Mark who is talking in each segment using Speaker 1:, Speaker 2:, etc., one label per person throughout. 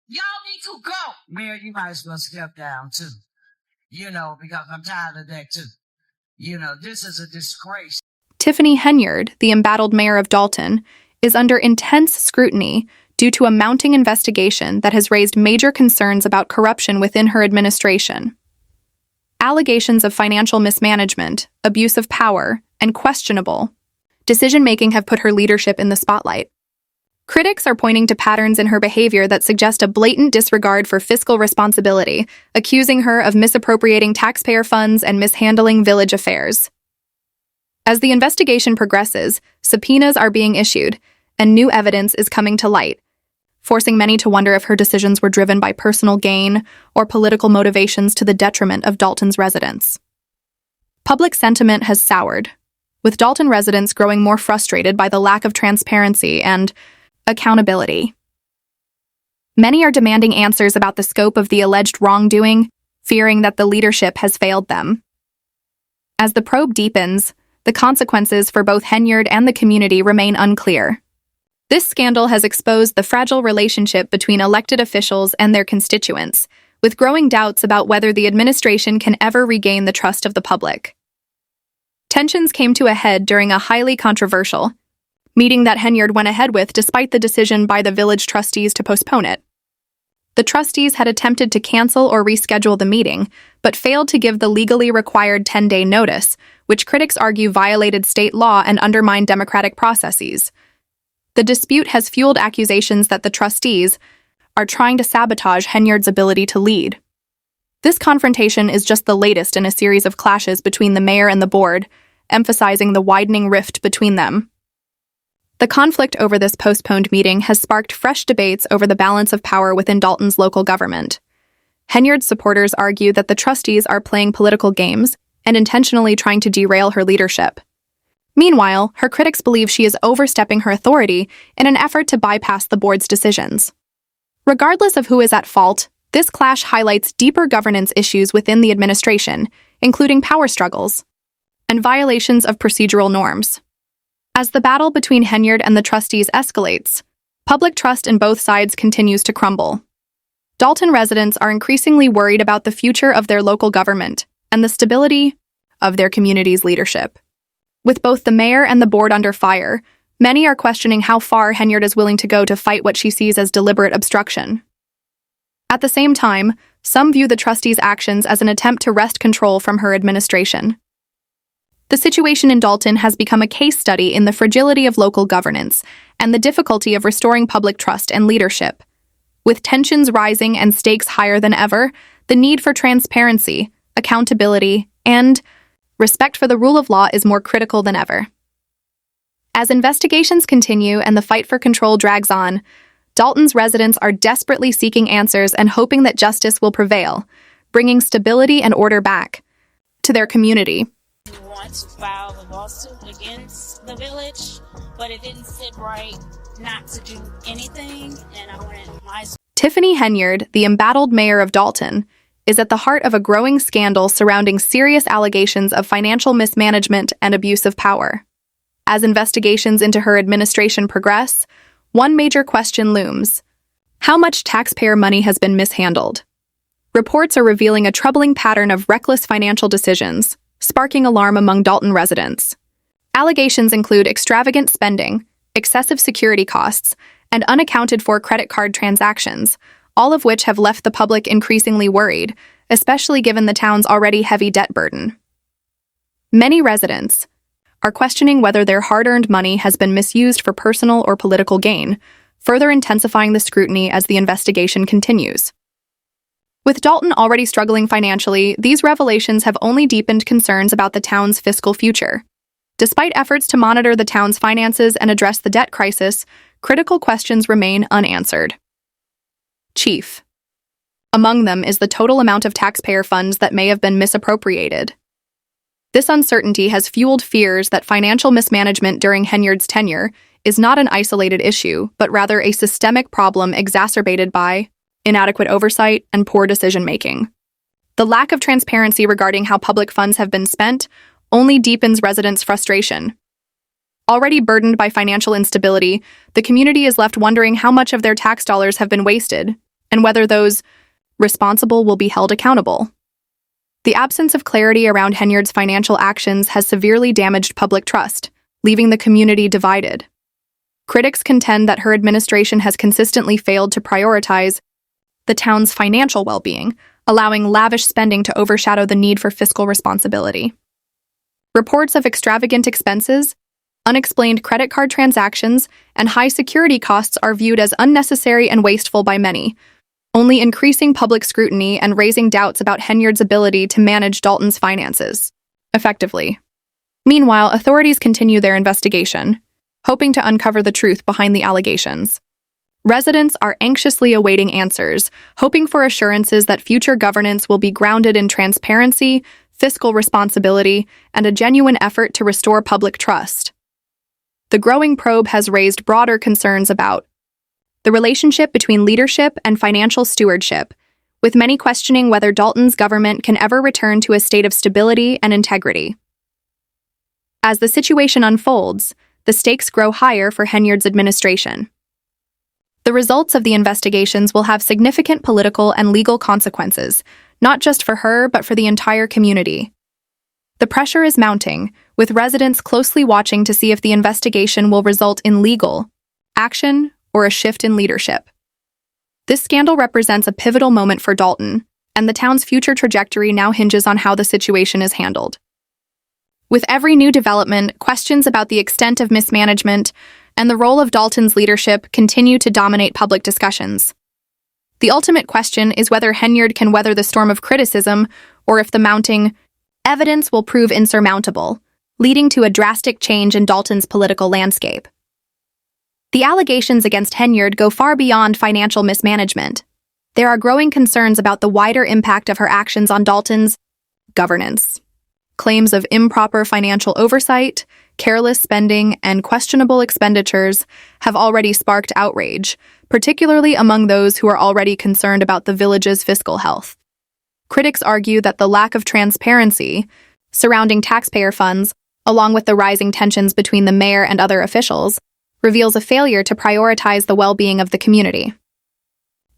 Speaker 1: Y'all need to go. Mayor, you might as well step down too. Because I'm tired of that too. This is a disgrace.
Speaker 2: Tiffany Henyard, the embattled mayor of Dalton, is under intense scrutiny due to a mounting investigation that has raised major concerns about corruption within her administration. Allegations of financial mismanagement, abuse of power, and questionable decision-making have put her leadership in the spotlight. Critics are pointing to patterns in her behavior that suggest a blatant disregard for fiscal responsibility, accusing her of misappropriating taxpayer funds and mishandling village affairs. As the investigation progresses, subpoenas are being issued, and new evidence is coming to light, forcing many to wonder if her decisions were driven by personal gain or political motivations to the detriment of Dalton's residents. Public sentiment has soured, with Dalton residents growing more frustrated by the lack of transparency and accountability. Many are demanding answers about the scope of the alleged wrongdoing, fearing that the leadership has failed them. As the probe deepens, the consequences for both Henyard and the community remain unclear. This scandal has exposed the fragile relationship between elected officials and their constituents, with growing doubts about whether the administration can ever regain the trust of the public. Tensions came to a head during a highly controversial meeting that Henyard went ahead with despite the decision by the village trustees to postpone it. The trustees had attempted to cancel or reschedule the meeting, but failed to give the legally required 10-day notice, which critics argue violated state law and undermined democratic processes. The dispute has fueled accusations that the trustees are trying to sabotage Henyard's ability to lead. This confrontation is just the latest in a series of clashes between the mayor and the board, emphasizing the widening rift between them. The conflict over this postponed meeting has sparked fresh debates over the balance of power within Dalton's local government. Henyard's supporters argue that the trustees are playing political games and intentionally trying to derail her leadership. Meanwhile, her critics believe she is overstepping her authority in an effort to bypass the board's decisions. Regardless of who is at fault, this clash highlights deeper governance issues within the administration, including power struggles and violations of procedural norms. As the battle between Henyard and the trustees escalates, public trust in both sides continues to crumble. Dalton residents are increasingly worried about the future of their local government and the stability of their community's leadership. With both the mayor and the board under fire, many are questioning how far Henyard is willing to go to fight what she sees as deliberate obstruction. At the same time, some view the trustees' actions as an attempt to wrest control from her administration. The situation in Dalton has become a case study in the fragility of local governance and the difficulty of restoring public trust and leadership. With tensions rising and stakes higher than ever, the need for transparency, accountability, and respect for the rule of law is more critical than ever. As investigations continue and the fight for control drags on, Dalton's residents are desperately seeking answers and hoping that justice will prevail, bringing stability and order back to their community.
Speaker 3: Once filed a lawsuit against the village, but it didn't sit right not to do anything, and I went my...
Speaker 2: Tiffany Henyard, the embattled mayor of Dalton, is at the heart of a growing scandal surrounding serious allegations of financial mismanagement and abuse of power. As investigations into her administration progress, one major question looms: how much taxpayer money has been mishandled? Reports are revealing a troubling pattern of reckless financial decisions, sparking alarm among Dalton residents. Allegations include extravagant spending, excessive security costs, and unaccounted-for credit card transactions, all of which have left the public increasingly worried, especially given the town's already heavy debt burden. Many residents are questioning whether their hard-earned money has been misused for personal or political gain, further intensifying the scrutiny as the investigation continues. With Dalton already struggling financially, these revelations have only deepened concerns about the town's fiscal future. Despite efforts to monitor the town's finances and address the debt crisis, critical questions remain unanswered. Chief. Among them is the total amount of taxpayer funds that may have been misappropriated. This uncertainty has fueled fears that financial mismanagement during Henyard's tenure is not an isolated issue, but rather a systemic problem exacerbated by inadequate oversight and poor decision-making. The lack of transparency regarding how public funds have been spent only deepens residents' frustration. Already burdened by financial instability, the community is left wondering how much of their tax dollars have been wasted, and whether those responsible will be held accountable. The absence of clarity around Henyard's financial actions has severely damaged public trust, leaving the community divided. Critics contend that her administration has consistently failed to prioritize the town's financial well-being, allowing lavish spending to overshadow the need for fiscal responsibility. Reports of extravagant expenses, unexplained credit card transactions, and high security costs are viewed as unnecessary and wasteful by many, only increasing public scrutiny and raising doubts about Henyard's ability to manage Dalton's finances effectively. Meanwhile, authorities continue their investigation, hoping to uncover the truth behind the allegations. Residents are anxiously awaiting answers, hoping for assurances that future governance will be grounded in transparency, fiscal responsibility, and a genuine effort to restore public trust. The growing probe has raised broader concerns about the relationship between leadership and financial stewardship, with many questioning whether Dalton's government can ever return to a state of stability and integrity. As the situation unfolds, the stakes grow higher for Henyard's administration. The results of the investigations will have significant political and legal consequences, not just for her, but for the entire community. The pressure is mounting, with residents closely watching to see if the investigation will result in legal action or a shift in leadership. This scandal represents a pivotal moment for Dalton, and the town's future trajectory now hinges on how the situation is handled. With every new development, questions about the extent of mismanagement and the role of Dalton's leadership continue to dominate public discussions. The ultimate question is whether Henyard can weather the storm of criticism or if the mounting evidence will prove insurmountable, leading to a drastic change in Dalton's political landscape. The allegations against Henyard go far beyond financial mismanagement. There are growing concerns about the wider impact of her actions on Dalton's governance. Claims of improper financial oversight, careless spending, and questionable expenditures have already sparked outrage, particularly among those who are already concerned about the village's fiscal health. Critics argue that the lack of transparency surrounding taxpayer funds, along with the rising tensions between the mayor and other officials, reveals a failure to prioritize the well-being of the community.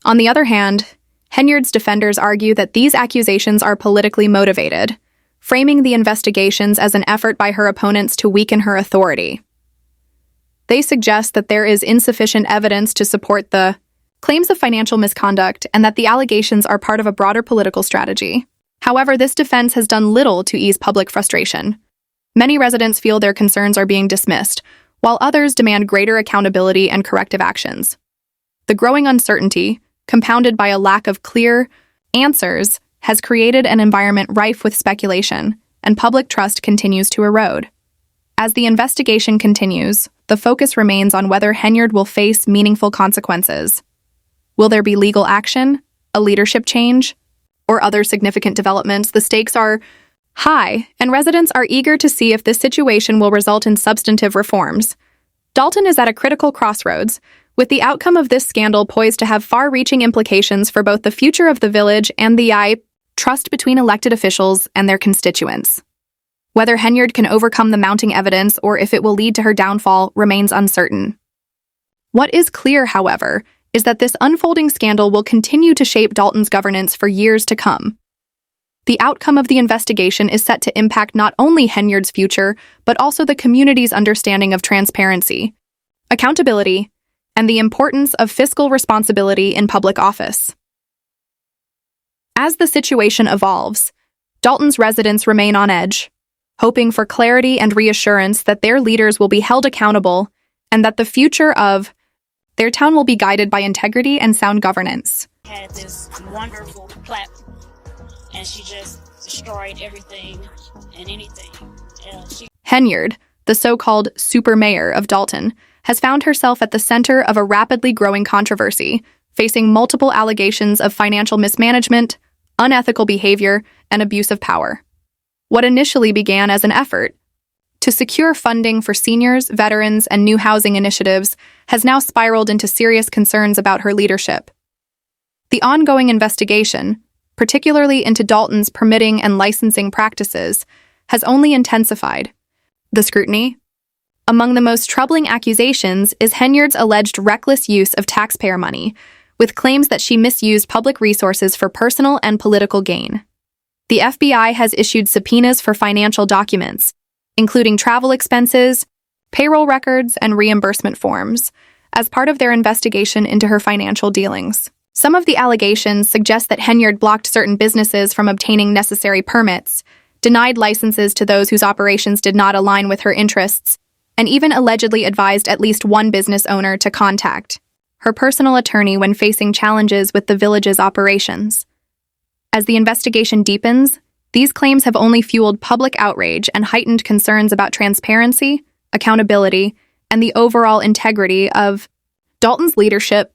Speaker 2: On the other hand, Henyard's defenders argue that these accusations are politically motivated, framing the investigations as an effort by her opponents to weaken her authority. They suggest that there is insufficient evidence to support the claims of financial misconduct and that the allegations are part of a broader political strategy. However, this defense has done little to ease public frustration. Many residents feel their concerns are being dismissed, while others demand greater accountability and corrective actions. The growing uncertainty, compounded by a lack of clear answers, has created an environment rife with speculation, and public trust continues to erode. As the investigation continues, the focus remains on whether Henyard will face meaningful consequences. Will there be legal action, a leadership change, or other significant developments? The stakes are high, and residents are eager to see if this situation will result in substantive reforms. Dalton is at a critical crossroads, with the outcome of this scandal poised to have far-reaching implications for both the future of the village and the trust between elected officials and their constituents. Whether Henyard can overcome the mounting evidence or if it will lead to her downfall remains uncertain. What is clear, however, is that this unfolding scandal will continue to shape Dalton's governance for years to come. The outcome of the investigation is set to impact not only Henyard's future, but also the community's understanding of transparency, accountability, and the importance of fiscal responsibility in public office. As the situation evolves, Dalton's residents remain on edge, hoping for clarity and reassurance that their leaders will be held accountable and that the future of their town will be guided by integrity and sound governance.
Speaker 3: Had this wonderful platform, and she just destroyed everything and anything.
Speaker 2: Henyard, the so-called super mayor of Dalton, has found herself at the center of a rapidly growing controversy, facing multiple allegations of financial mismanagement, unethical behavior, and abuse of power. What initially began as an effort to secure funding for seniors, veterans, and new housing initiatives has now spiraled into serious concerns about her leadership. The ongoing investigation, particularly into Dalton's permitting and licensing practices, has only intensified the scrutiny. Among the most troubling accusations is Henyard's alleged reckless use of taxpayer money, with claims that she misused public resources for personal and political gain. The FBI has issued subpoenas for financial documents, including travel expenses, payroll records, and reimbursement forms, as part of their investigation into her financial dealings. Some of the allegations suggest that Henyard blocked certain businesses from obtaining necessary permits, denied licenses to those whose operations did not align with her interests, and even allegedly advised at least one business owner to contact her personal attorney when facing challenges with the village's operations. As the investigation deepens, these claims have only fueled public outrage and heightened concerns about transparency, accountability, and the overall integrity of Dalton's leadership